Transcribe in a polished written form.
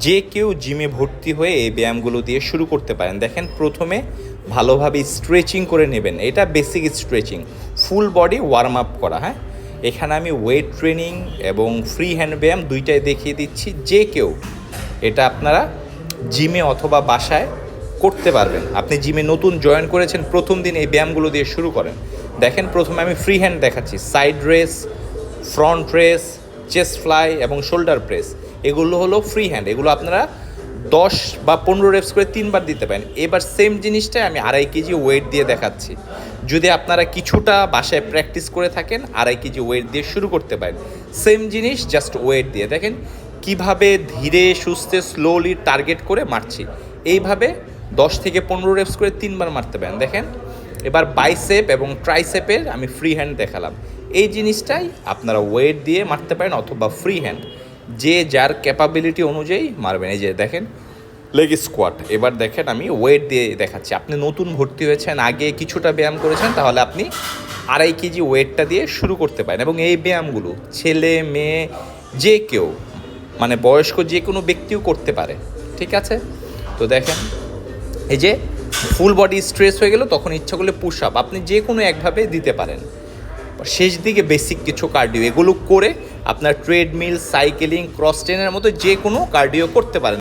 যে কেউ জিমে ভর্তি হয়ে এই ব্যায়ামগুলো দিয়ে শুরু করতে পারেন। দেখেন, প্রথমে ভালোভাবে স্ট্রেচিং করে নেবেন, এটা basic stretching, full body warm up করা। হ্যাঁ, এখানে আমি ওয়েট ট্রেনিং এবং ফ্রি হ্যান্ড ব্যায়াম দুইটাই দেখিয়ে দিচ্ছি। যে কেউ এটা আপনারা জিমে অথবা বাসায় করতে পারবেন। আপনি জিমে নতুন জয়েন করেছেন, প্রথম দিন এই ব্যায়ামগুলো দিয়ে শুরু করেন। দেখেন, প্রথমে আমি ফ্রি হ্যান্ড দেখাচ্ছি, side race, front race, chest fly এবং শোল্ডার প্রেস। এগুলো হলো ফ্রি হ্যান্ড, এগুলো আপনারা 10 বা 15 রেপস করে 3বার দিতে পারেন। এবার সেম জিনিসটাই আমি 2.5 কেজি ওয়েট দিয়ে দেখাচ্ছি। যদি আপনারা কিছুটা বাসায় প্র্যাকটিস করে থাকেন, 2.5 কেজি ওয়েট দিয়ে শুরু করতে পারেন। সেম জিনিস, জাস্ট ওয়েট দিয়ে। দেখেন কিভাবে ধীরে সুস্থে স্লোলি টার্গেট করে মারছি। এইভাবে 10 থেকে 15 রেপস করে 3বার মারতে পারেন। দেখেন, এবার বাইসেপ এবং ট্রাইসেপের আমি ফ্রি হ্যান্ড দেখালাম। এই জিনিসটাই আপনারা ওয়েট দিয়ে মারতে পারেন অথবা ফ্রি হ্যান্ড, যে যার ক্যাপাবিলিটি অনুযায়ী মারবেন। এই যে দেখেন লেগ স্কোয়াট। এবার দেখেন আমি ওয়েট দিয়ে দেখাচ্ছি। আপনি নতুন ভর্তি হয়েছেন, আগে কিছুটা ব্যায়াম করেছেন, তাহলে আপনি 2.5 কেজি ওয়েটটা দিয়ে শুরু করতে পারেন। এবং এই ব্যায়ামগুলো ছেলে মেয়ে যে কেউ, মানে বয়স্ক যে কোনো ব্যক্তিও করতে পারে। ঠিক আছে, তো দেখেন এই যে ফুল বডি স্ট্রেস হয়ে গেল, তখন ইচ্ছা করলে পুশ আপ আপনি যে কোনো একভাবে দিতে পারেন। শেষ দিকে বেসিক কিছু কার্ডিও, এগুলো করে আপনার ট্রেডমিল, সাইকেলিং, ক্রস ট্রেনের মতো যে কোনো কার্ডিও করতে পারেন।